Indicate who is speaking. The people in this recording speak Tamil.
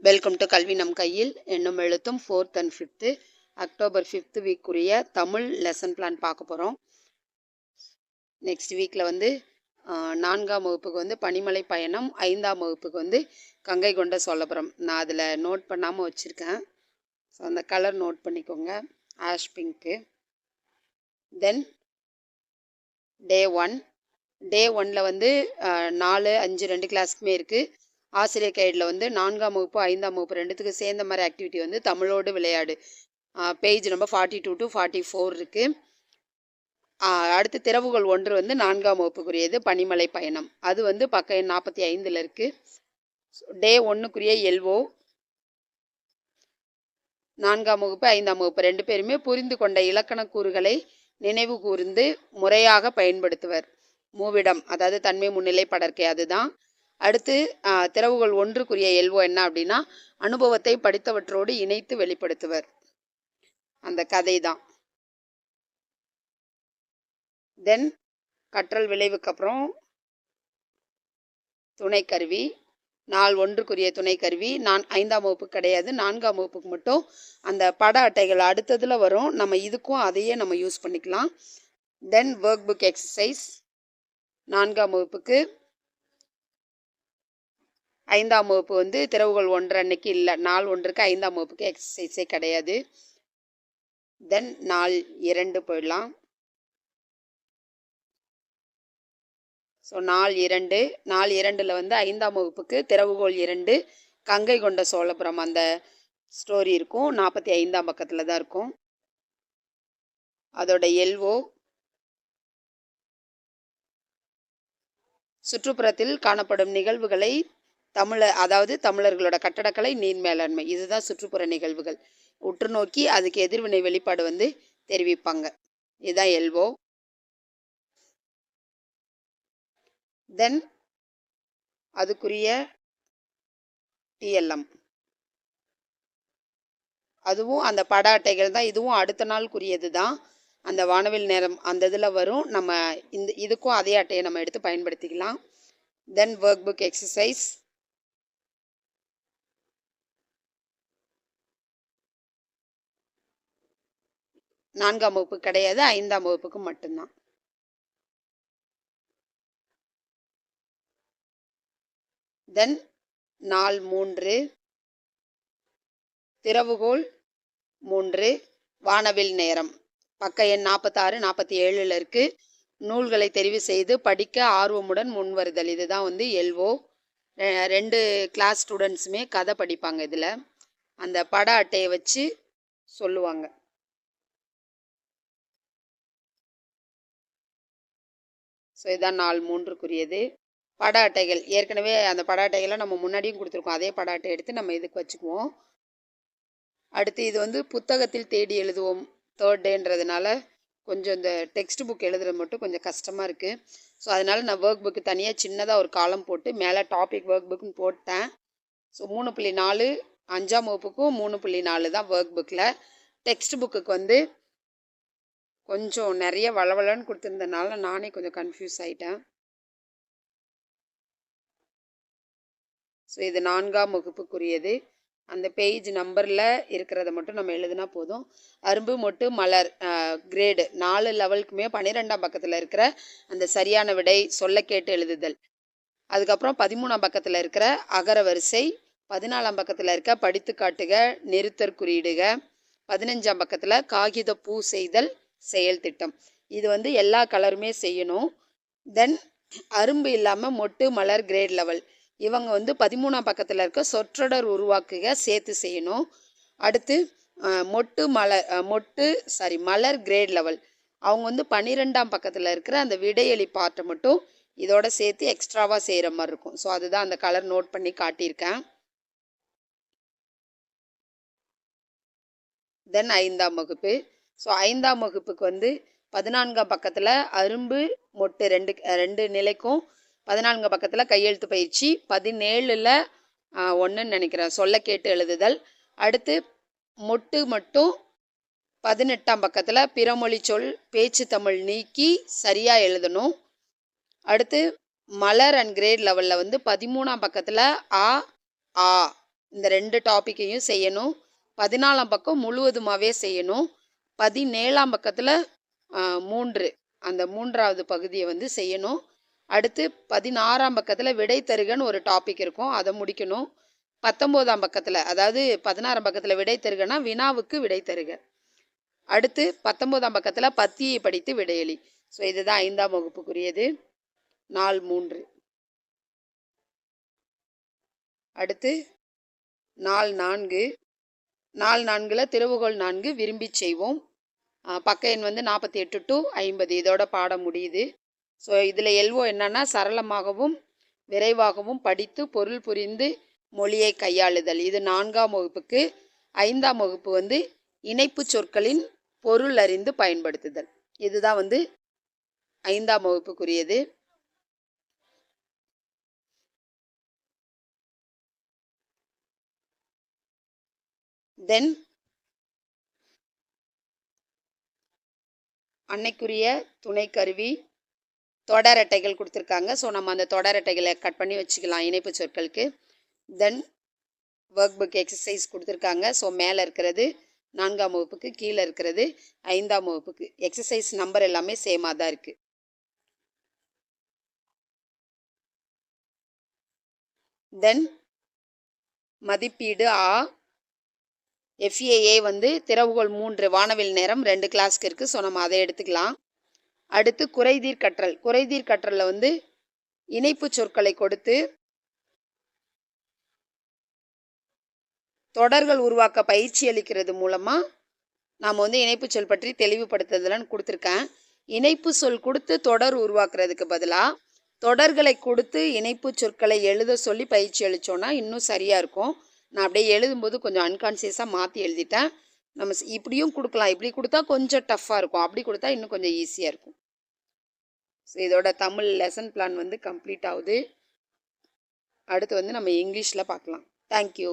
Speaker 1: வெல்கம் டு கல்வி நம் கையில் என்னும் எழுத்தும் 4th and 5th October 5th week உரிய தமிழ் லெசன் பிளான் பார்க்க போகிறோம். நெக்ஸ்ட் வீக்கில் வந்து 4ஆம் வகுப்புக்கு வந்து பனிமலை பயணம், 5ஆம் வகுப்புக்கு வந்து கங்கை கொண்ட சோழபுரம். நான் அதில் நோட் பண்ணாமல் வச்சுருக்கேன். ஸோ அந்த கலர் நோட் பண்ணிக்கோங்க, ஆஷ் பிங்க்கு. தென் டே 1 வந்து 4, 5 2 கிளாஸுக்குமே இருக்குது. ஆசிரியர் கைடில் வந்து 4ஆம் வகுப்பு 5ஆம் வகுப்பு ரெண்டுத்துக்கு சேர்ந்த மாதிரி ஆக்டிவிட்டி வந்து தமிழோடு விளையாடு, பேஜ் நம்பர் 42 to 44 இருக்குது. அடுத்து திறவுகோள் 1 வந்து 4ஆம் வகுப்புக்குரியது பனிமலை பயணம். அது வந்து பக்கம் 45 இருக்குது. டே 1க்குரிய எல்ஓ 4ஆம் வகுப்பு 5ஆம் வகுப்பு ரெண்டு பேருமே புரிந்து கொண்ட இலக்கண கூறுகளை நினைவு கூர்ந்து முறையாக பயன்படுத்துவர். மூவிடம் அதாவது தன்மை முன்னிலை படர்க்கை அதுதான். அடுத்து திறவுகோள் 1க்குரிய எல்ஓ என்ன அப்படின்னா, அனுபவத்தை படித்தவற்றோடு இணைத்து வெளிப்படுத்துவர், அந்த கதை தான். தென் கற்றல் விளைவுக்கு அப்புறம் துணைக்கருவி, நாள் 1க்குரிய துணைக்கருவி 5ஆம் வகுப்பு கிடையாது, 4ஆம் வகுப்புக்கு மட்டும். அந்த பட அட்டைகள் அடுத்ததில் வரும், நம்ம இதுக்கும் அதையே நம்ம யூஸ் பண்ணிக்கலாம். தென் ஒர்க் புக் எக்ஸசைஸ் 4ஆம் வகுப்புக்கு. 5ஆம் வகுப்பு வந்து திறவுகோள் 1 அன்னைக்கு இல்லை, நாள் 1க்கு 5ஆம் வகுப்புக்கு எக்ஸசைஸே கிடையாது. தென் நாள் 2 போயிடலாம். ஸோ நாள் 2 வந்து 5ஆம் வகுப்புக்கு திறவுகோள் 2 கங்கை கொண்ட சோழபுரம் அந்த ஸ்டோரி இருக்கும், 45ஆம் பக்கத்தில் தான் இருக்கும். அதோட எல்ஓ சுற்றுப்புறத்தில் காணப்படும் நிகழ்வுகளை அதாவது தமிழர்களோட கட்டடக்கலை, நீர் மேலாண்மை, இதுதான் சுற்றுப்புற நிகழ்வுகள். உற்று நோக்கி அதுக்கு எதிர்வினை வெளிப்பாடு வந்து தெரிவிப்பாங்க, இதுதான் எல்ஓ. தென் அதுக்குரிய டிஎல்எம், அதுவும் அந்த பட அட்டைகள் தான், இதுவும் அடுத்த நாளுக்குரியது தான். அந்த வானவில் நேரம் அந்த இதில் வரும், நம்ம இதுக்கும் அதே அட்டையை நம்ம எடுத்து பயன்படுத்திக்கலாம். தென் ஒர்க் புக் எக்ஸசைஸ் 4ஆம் வகுப்பு கிடையாது, 5ஆம் வகுப்புக்கு மட்டும்தான். தென் நாள் 3 திறவுகோள் 3 வானவில் நேரம், பக்க எண் 46 47 இருக்கு. நூல்களை தெரிவு செய்து படிக்க ஆர்வமுடன் முன்வருதல், இதுதான் வந்து எல்ஓ. 2 கிளாஸ் ஸ்டூடெண்ட்ஸுமே கதை படிப்பாங்க, இதில் அந்த பட அட்டையை வச்சு சொல்லுவாங்க. ஸோ இதுதான் நாள் 3க்குரியது. பட அட்டைகள் ஏற்கனவே அந்த பட அட்டைகளை நம்ம முன்னாடியும் கொடுத்துருக்கோம், அதே பட அட்டை எடுத்து நம்ம இதுக்கு வச்சுக்குவோம். அடுத்து இது வந்து புத்தகத்தில் தேடி எழுதுவோம் 3rd டேன்றதுனால கொஞ்சம் இந்த டெக்ஸ்ட் புக் எழுதுறது மட்டும் கொஞ்சம் கஷ்டமாக இருக்குது. ஸோ அதனால் நான் ஒர்க் புக்கு தனியாக சின்னதாக ஒரு காலம் போட்டு மேலே டாபிக் ஒர்க் புக்குன்னு போட்டேன். ஸோ 3.4 5ஆம் வகுப்புக்கும் 3.4 தான் ஒர்க் புக்கில். டெக்ஸ்ட் புக்குக்கு வந்து கொஞ்சம் நிறைய வளவலன்னு கொடுத்துருந்தனால நானே கொஞ்சம் கன்ஃபியூஸ் ஆகிட்டேன். ஸோ இது 4ஆம் வகுப்புக்குரியது. அந்த பேஜ் நம்பரில் இருக்கிறத மட்டும் நம்ம எழுதுனா போதும். அரும்பு மொட்டு மலர் கிரேடு 4 லெவலுக்குமே 12ஆம் பக்கத்தில் இருக்கிற அந்த சரியான விடை சொல்ல கேட்டு எழுதுதல். அதுக்கப்புறம் 13ஆம் பக்கத்தில் இருக்கிற அகர வரிசை, 14ஆம் பக்கத்தில் இருக்க படித்து காட்டுக, நிறுத்தற் குறியிடுக, 15ஆம் பக்கத்தில் காகித பூ செய்தல் செயல் திட்டம். இது வந்து எல்லா கலருமே செய்யணும். தென் அரும்பு இல்லாமல் மொட்டு மலர் கிரேட் லெவல், இவங்க வந்து 13ஆம் பக்கத்தில் இருக்க சொற்றொடர் உருவாக்குக சேர்த்து செய்யணும். அடுத்து மலர் கிரேட் லெவல், அவங்க வந்து 12ஆம் பக்கத்தில் இருக்கிற அந்த விடையளி பார்ட்டை மட்டும் இதோட சேர்த்து எக்ஸ்ட்ராவாக செய்கிற மாதிரி இருக்கும். ஸோ அதுதான் அந்த கலர் நோட் பண்ணி காட்டியிருக்கேன். தென் 5ஆம் வகுப்பு. ஸோ 5ஆம் வகுப்புக்கு வந்து 14ஆம் பக்கத்தில் அரும்பு மொட்டு ரெண்டு நிலைக்கும் 14ஆம் பக்கத்தில் கையெழுத்து பயிற்சி, 17ல் 1ன்னு நினைக்கிறேன் சொல்ல கேட்டு எழுதுதல். அடுத்து மொட்டு மட்டும் 18ஆம் பக்கத்தில் பிறமொழி சொல் பேச்சு தமிழ் நீக்கி சரியாக எழுதணும். அடுத்து மலர் அண்ட் கிரேட் லெவலில் வந்து 13ஆம் பக்கத்தில் ஆ இந்த 2 டாப்பிக்கையும் செய்யணும். 14ஆம் பக்கம் முழுவதுமாகவே செய்யணும். 17ஆம் பக்கத்தில் 3 அந்த 3வது பகுதியை வந்து செய்யணும். அடுத்து 16ஆம் பக்கத்தில் விடை தருகன்னு ஒரு டாபிக் இருக்கும், அதை முடிக்கணும். 19ஆம் பக்கத்தில், அதாவது 16ஆம் பக்கத்தில் விடை தருகன்னா வினாவுக்கு விடை தருக. அடுத்து 19ஆம் பக்கத்தில் பத்தியை படித்து விடையளி. ஸோ இதுதான் 5ஆம் வகுப்புக்குரியது. நாள் 3. அடுத்து நாள் 4. நாள் 4ல் திறவுகோள் 4 விரும்பி செய்வோம். பக்க எண் வந்து 48 to 50. இதோட பாடம் முடியுது. ஸோ இதில் எல்ஓ என்னன்னா சரளமாகவும் விரைவாகவும் படித்து பொருள் புரிந்து மொழியை கையாளுதல். இது 4ஆம் வகுப்புக்கு. 5ஆம் வகுப்பு வந்து இணைப்பு சொற்களின் பொருள் அறிந்து பயன்படுத்துதல். இதுதான் வந்து 5ஆம் வகுப்புக்குரியது. தென் அன்னைக்குரிய துணைக்கருவி தொடர் அட்டைகள் கொடுத்துருக்காங்க. ஸோ நம்ம அந்த தொடர் அட்டைகளை கட் பண்ணி வச்சுக்கலாம் இணைப்பு சொற்களுக்கு. தென் ஒர்க் புக் எக்ஸசைஸ் கொடுத்துருக்காங்க. ஸோ மேலே இருக்கிறது 4ஆம் வகுப்புக்கு, கீழே இருக்கிறது 5ஆம் வகுப்புக்கு. எக்ஸசைஸ் நம்பர் எல்லாமே சேமாக தான் இருக்குது. தென் மதிப்பீடு FAA வந்து திறவுகோள் 3 வானவில் நேரம் 2 கிளாஸ்க்கு இருக்குது. ஸோ நம்ம அதை எடுத்துக்கலாம். அடுத்து குறைதீர் கற்றல். குறைதீர் கற்றலில் வந்து இணைப்பு சொற்களை கொடுத்து தொடர்கள் உருவாக்க பயிற்சி அளிக்கிறது மூலமாக நாம் வந்து இணைப்பு சொல் பற்றி தெளிவுபடுத்துதல்னு கொடுத்துருக்கேன். இணைப்பு சொல் கொடுத்து தொடர் உருவாக்குறதுக்கு பதிலாக தொடர்களை கொடுத்து இணைப்பு சொற்களை எழுத சொல்லி பயிற்சி அளித்தோன்னா இன்னும் சரியாக இருக்கும். நான் அப்படியே எழுதும்போது கொஞ்சம் அன்கான்சியஸாக மாற்றி எழுதிட்டேன். நம்ம இப்படியும் கொடுக்கலாம். இப்படி கொடுத்தா கொஞ்சம் டஃப்பாக இருக்கும், அப்படி கொடுத்தா இன்னும் கொஞ்சம் ஈஸியாக இருக்கும். ஸோ இதோட தமிழ் லெசன் பிளான் வந்து கம்ப்ளீட் ஆகுது. அடுத்து வந்து நம்ம இங்கிலீஷில் பார்க்கலாம். தேங்க்யூ.